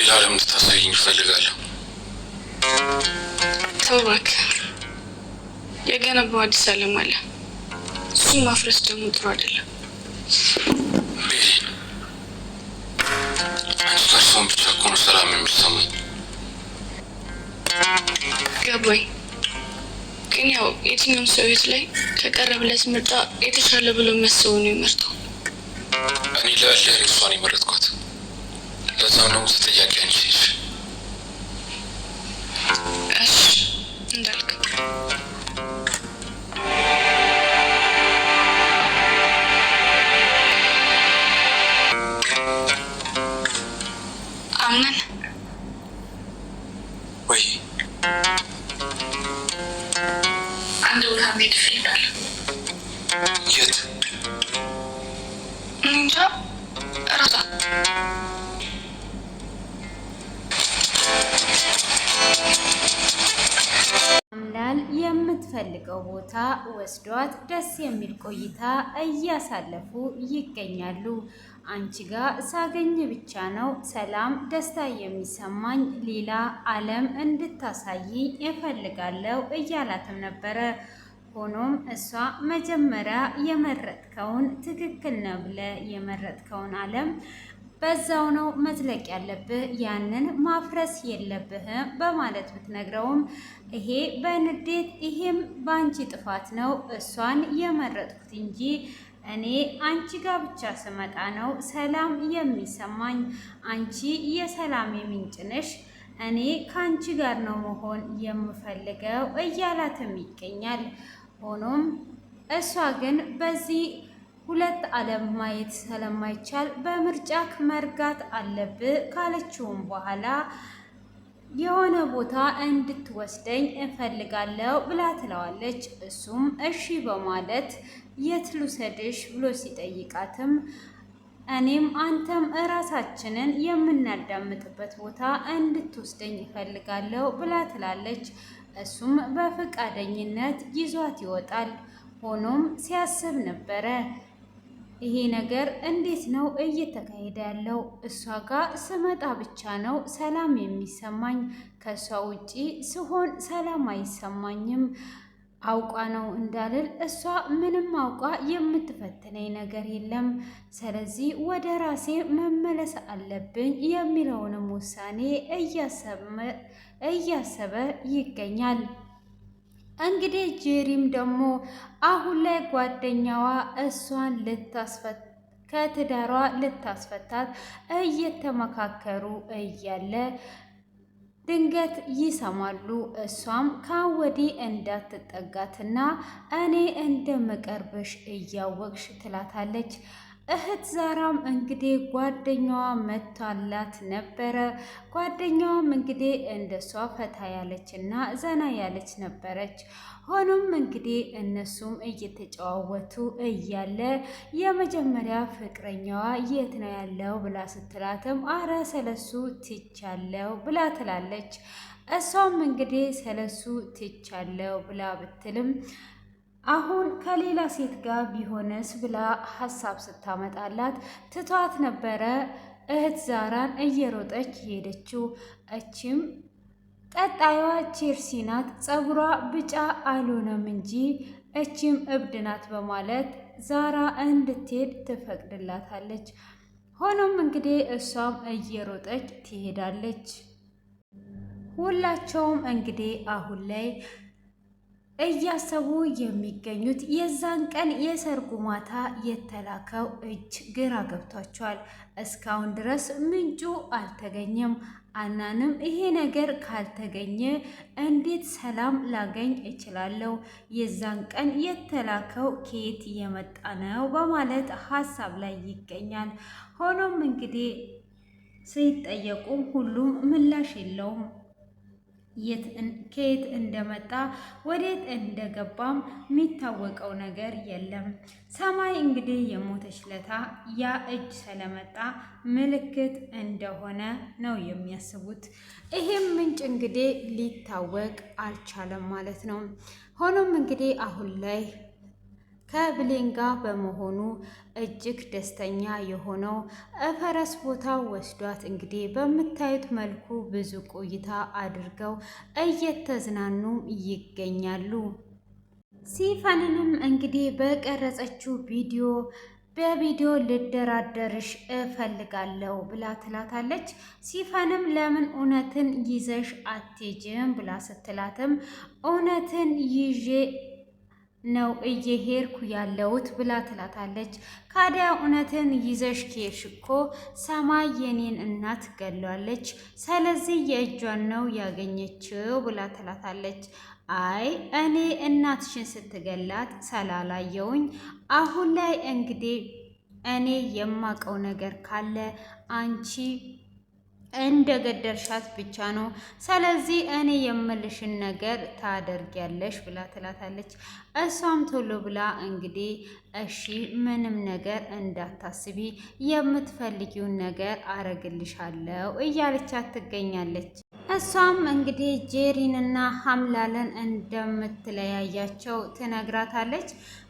ሌላ ዓለም እንድታሳየኝ እፈልጋለሁ። ተው እባክህ። የገነባው አዲስ ዓለም አለ። እሱን ማፍረስ ደግሞ ጥሩ አይደለም። ቤሪ፣ አንቺ ጋር ሰውን ብቻ እኮ ነው ሰላም የሚሰማኝ። ገባኝ። ግን ያው የትኛውም ሰው ህይወት ላይ ከቀረበለት ምርጫ የተሻለ ብሎ የሚያስበው ነው የሚመርጠው። እኔ ለያለ እሷን የመረጥኳት። ለዛ ነው ተጠያቂ አንቺ ነሽ። እሺ እንዳልክ። አምን ወይ አንድ ቦታ መሄድ እፈልጋለሁ። የት? እንጃ እራሷ አምላል የምትፈልገው ቦታ ወስዷት ደስ የሚል ቆይታ እያሳለፉ ይገኛሉ። አንቺ ጋር ሳገኝ ብቻ ነው ሰላም ደስታ የሚሰማኝ፣ ሌላ ዓለም እንድታሳይ እፈልጋለሁ እያላትም ነበረ። ሆኖም እሷ መጀመሪያ የመረጥከውን ትክክል ነው ብለህ የመረጥከውን ዓለም በዛው ነው መዝለቅ ያለብህ፣ ያንን ማፍረስ የለብህም በማለት ብትነግረውም ይሄ በንዴት ይሄም በአንቺ ጥፋት ነው እሷን የመረጥኩት እንጂ እኔ አንቺ ጋር ብቻ ስመጣ ነው ሰላም የሚሰማኝ። አንቺ የሰላም ምንጭ ነሽ፣ እኔ ከአንቺ ጋር ነው መሆን የምፈልገው እያላትም ይገኛል። ሆኖም እሷ ግን በዚህ ሁለት ዓለም ማየት ስለማይቻል በምርጫክ መርጋት አለብህ ካለችውም በኋላ የሆነ ቦታ እንድትወስደኝ እፈልጋለሁ ብላ ትለዋለች። እሱም እሺ በማለት የት ልውሰድሽ ብሎ ሲጠይቃትም እኔም አንተም እራሳችንን የምናዳምጥበት ቦታ እንድትወስደኝ እፈልጋለሁ ብላ ትላለች። እሱም በፈቃደኝነት ይዟት ይወጣል። ሆኖም ሲያስብ ነበረ ይሄ ነገር እንዴት ነው እየተካሄደ ያለው? እሷ ጋር ስመጣ ብቻ ነው ሰላም የሚሰማኝ፣ ከእሷ ውጪ ስሆን ሰላም አይሰማኝም። አውቃ ነው እንዳልል እሷ ምንም አውቃ የምትፈትነኝ ነገር የለም። ስለዚህ ወደ ራሴ መመለስ አለብኝ የሚለውንም ውሳኔ እያሰበ ይገኛል። እንግዲህ ጄሪም ደግሞ አሁን ላይ ጓደኛዋ እሷን ከትዳሯ ልታስፈታት እየተመካከሩ እያለ ድንገት ይሰማሉ። እሷም ከወዲህ እንዳትጠጋትና እኔ እንደምቀርብሽ እያወቅሽ ትላታለች። እህት ዛራም እንግዲህ ጓደኛዋ መታላት ነበረ። ጓደኛዋም እንግዲህ እንደሷ ፈታ ያለች እና ዘና ያለች ነበረች። ሆኖም እንግዲህ እነሱም እየተጨዋወቱ እያለ የመጀመሪያ ፍቅረኛዋ የት ነው ያለው ብላ ስትላትም አረ ሰለሱ ትቻለው ብላ ትላለች። እሷም እንግዲህ ሰለሱ ትቻለው ብላ ብትልም አሁን ከሌላ ሴት ጋር ቢሆንስ ብላ ሀሳብ ስታመጣላት ትቷት ነበረ እህት ዛራን እየሮጠች ሄደችው። እችም ቀጣዩዋ ቼርሲ ናት፣ ፀጉሯ ቢጫ አልሆነም እንጂ እችም እብድ ናት በማለት ዛራ እንድትሄድ ትፈቅድላታለች። ሆኖም እንግዲህ እሷም እየሮጠች ትሄዳለች። ሁላቸውም እንግዲህ አሁን ላይ እያሰቡ የሚገኙት የዛን ቀን የሰርጉ ማታ የተላከው እጅ ግራ ገብቷቸዋል። እስካሁን ድረስ ምንጩ አልተገኘም። አናንም ይሄ ነገር ካልተገኘ እንዴት ሰላም ላገኝ እችላለሁ? የዛን ቀን የተላከው ከየት የመጣ ነው? በማለት ሀሳብ ላይ ይገኛል። ሆኖም እንግዲህ ሲጠየቁም ሁሉም ምላሽ የለውም። ከየት እንደመጣ ወዴት እንደገባም የሚታወቀው ነገር የለም። ሰማይ እንግዲህ የሞተች ለታ ያ እጅ ስለመጣ ምልክት እንደሆነ ነው የሚያስቡት። ይሄም ምንጭ እንግዲህ ሊታወቅ አልቻለም ማለት ነው። ሆኖም እንግዲህ አሁን ላይ ከብሌን ጋር በመሆኑ እጅግ ደስተኛ የሆነው ፈረስ ቦታ ወስዷት እንግዲህ በምታዩት መልኩ ብዙ ቆይታ አድርገው እየተዝናኑ ይገኛሉ። ሲፈንንም እንግዲህ በቀረጸችው በቪዲዮ ልደራደርሽ እፈልጋለሁ ብላ ትላታለች። ሲፈንም ለምን እውነትን ይዘሽ አትሄጂም ብላ ስትላትም እውነትን ይዤ ነው እየሄድኩ ያለሁት ብላ ትላታለች። ካዲያ እውነትን ይዘሽ ከሄድሽ እኮ ሰማይ የኔን እናት ገሏለች፣ ስለዚህ የእጇን ነው ያገኘችው ብላ ትላታለች። አይ እኔ እናትሽን ስትገላት ስላላየውኝ አሁን ላይ እንግዲህ እኔ የማውቀው ነገር ካለ አንቺ እንደ ገደልሻት ብቻ ነው። ስለዚህ እኔ የምልሽን ነገር ታደርጊያለሽ ብላ ትላታለች። እሷም ቶሎ ብላ እንግዲህ እሺ ምንም ነገር እንዳታስቢ የምትፈልጊውን ነገር አረግልሻለሁ እያለቻት ትገኛለች። እሷም እንግዲህ ጄሪንና ሀምላልን እንደምትለያያቸው ትነግራታለች።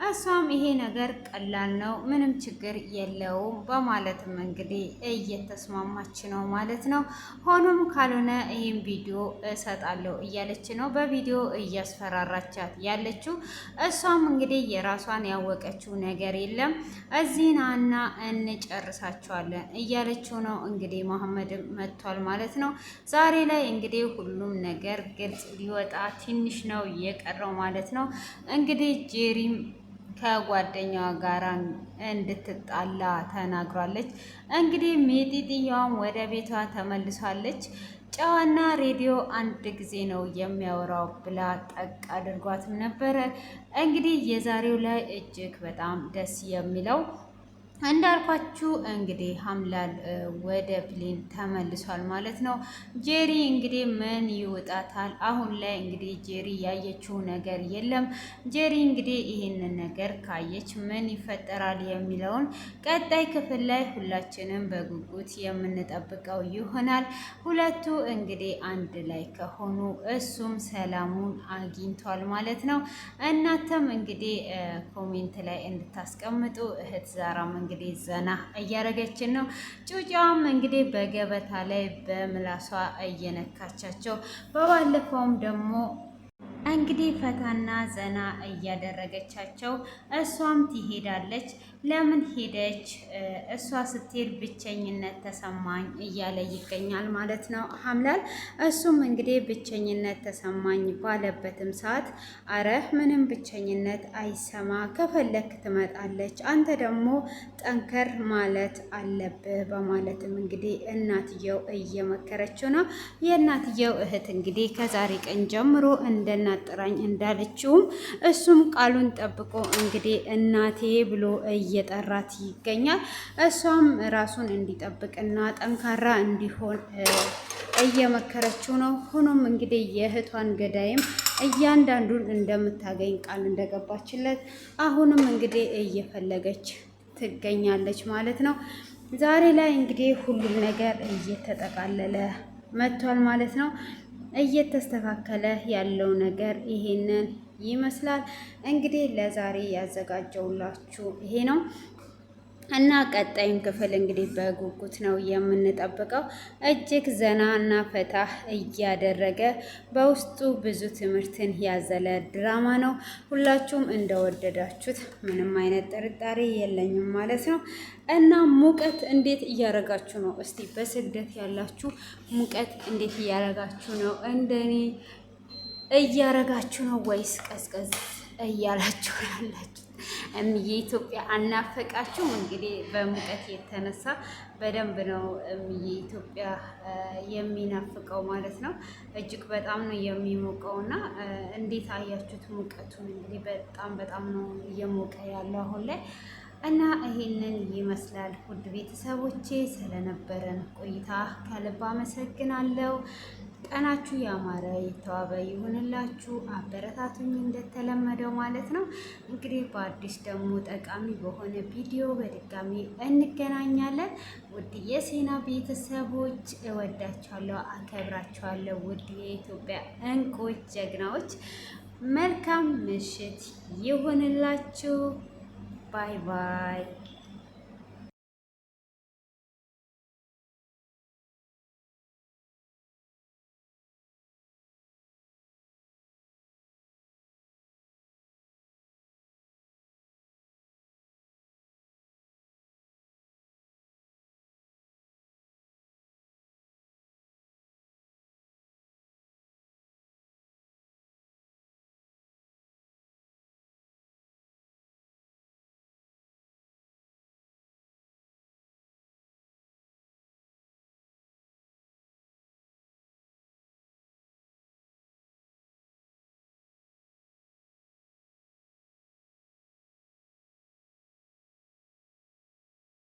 እሷም ይሄ ነገር ቀላል ነው፣ ምንም ችግር የለውም በማለትም እንግዲህ እየተስማማች ነው ማለት ነው። ሆኖም ካልሆነ ይህን ቪዲዮ እሰጣለሁ እያለች ነው በቪዲዮ እያስፈራራቻት ያለችው። እሷም እንግዲህ የራሷን ያወቀችው ነገር የለም፣ እዚህ ናና እንጨርሳቸዋለን እያለችው ነው። እንግዲህ መሐመድም መጥቷል ማለት ነው። ዛሬ ላይ እንግዲህ ሁሉም ነገር ግልጽ ሊወጣ ትንሽ ነው የቀረው ማለት ነው። እንግዲህ ጄሪም ከጓደኛዋ ጋር እንድትጣላ ተናግሯለች። እንግዲህ ሜጢጥያዋም ወደ ቤቷ ተመልሷለች። ጨዋና ሬዲዮ አንድ ጊዜ ነው የሚያወራው ብላ ጠቅ አድርጓትም ነበረ። እንግዲህ የዛሬው ላይ እጅግ በጣም ደስ የሚለው እንዳልኳችሁ እንግዲህ ሀምላል ወደ ፕሌን ተመልሷል ማለት ነው። ጄሪ እንግዲህ ምን ይወጣታል? አሁን ላይ እንግዲህ ጄሪ ያየችው ነገር የለም። ጄሪ እንግዲህ ይህንን ነገር ካየች ምን ይፈጠራል የሚለውን ቀጣይ ክፍል ላይ ሁላችንም በጉጉት የምንጠብቀው ይሆናል። ሁለቱ እንግዲህ አንድ ላይ ከሆኑ እሱም ሰላሙን አግኝቷል ማለት ነው። እናንተም እንግዲህ ኮሜንት ላይ እንድታስቀምጡ እህት ዛራም እንግዲህ ዘና እያደረገችን ነው። ጩጫዋም እንግዲህ በገበታ ላይ በምላሷ እየነካቻቸው፣ በባለፈውም ደግሞ እንግዲህ ፈታና ዘና እያደረገቻቸው እሷም ትሄዳለች። ለምን ሄደች? እሷ ስትሄድ ብቸኝነት ተሰማኝ እያለ ይገኛል ማለት ነው ሀምላል። እሱም እንግዲህ ብቸኝነት ተሰማኝ ባለበትም ሰዓት አረ ምንም ብቸኝነት አይሰማ፣ ከፈለክ ትመጣለች፣ አንተ ደግሞ ጠንከር ማለት አለብህ በማለትም እንግዲህ እናትየው እየመከረችው ነው። የእናትየው እህት እንግዲህ ከዛሬ ቀን ጀምሮ እንደናጥራኝ እንዳለችውም እሱም ቃሉን ጠብቆ እንግዲህ እናቴ ብሎ እየጠራት ይገኛል። እሷም ራሱን እንዲጠብቅና ጠንካራ እንዲሆን እየመከረችው ነው። ሆኖም እንግዲህ የእህቷን ገዳይም እያንዳንዱን እንደምታገኝ ቃል እንደገባችለት አሁንም እንግዲህ እየፈለገች ትገኛለች ማለት ነው። ዛሬ ላይ እንግዲህ ሁሉም ነገር እየተጠቃለለ መጥቷል ማለት ነው። እየተስተካከለ ያለው ነገር ይሄንን ይመስላል። እንግዲህ ለዛሬ ያዘጋጀውላችሁ ይሄ ነው እና ቀጣዩን ክፍል እንግዲህ በጉጉት ነው የምንጠብቀው። እጅግ ዘና እና ፈታ እያደረገ በውስጡ ብዙ ትምህርትን ያዘለ ድራማ ነው። ሁላችሁም እንደወደዳችሁት ምንም አይነት ጥርጣሬ የለኝም ማለት ነው። እና ሙቀት እንዴት እያረጋችሁ ነው? እስቲ በስደት ያላችሁ ሙቀት እንዴት እያረጋችሁ ነው? እንደኔ እያረጋችሁ ነው ወይስ ቀዝቀዝ እያላችሁ ያላችሁ? የኢትዮጵያ አናፈቃችሁ? እንግዲህ በሙቀት የተነሳ በደንብ ነው የኢትዮጵያ የሚናፍቀው ማለት ነው። እጅግ በጣም ነው የሚሞቀው እና እንዴት አያችሁት ሙቀቱን? እንግዲህ በጣም ነው እየሞቀ ያለው አሁን ላይ እና ይሄንን ይመስላል። ውድ ቤተሰቦቼ ስለነበረን ቆይታ ከልብ አመሰግናለሁ። ቀናችሁ ያማረ የተዋበ ይሁንላችሁ። አበረታቱኝ እንደተለመደው ማለት ነው። እንግዲህ በአዲስ ደግሞ ጠቃሚ በሆነ ቪዲዮ በድጋሚ እንገናኛለን። ውድ የሴና ቤተሰቦች እወዳችኋለሁ፣ አከብራችኋለሁ። ውድ የኢትዮጵያ እንቁዎች ጀግናዎች መልካም ምሽት ይሁንላችሁ። ባይ ባይ።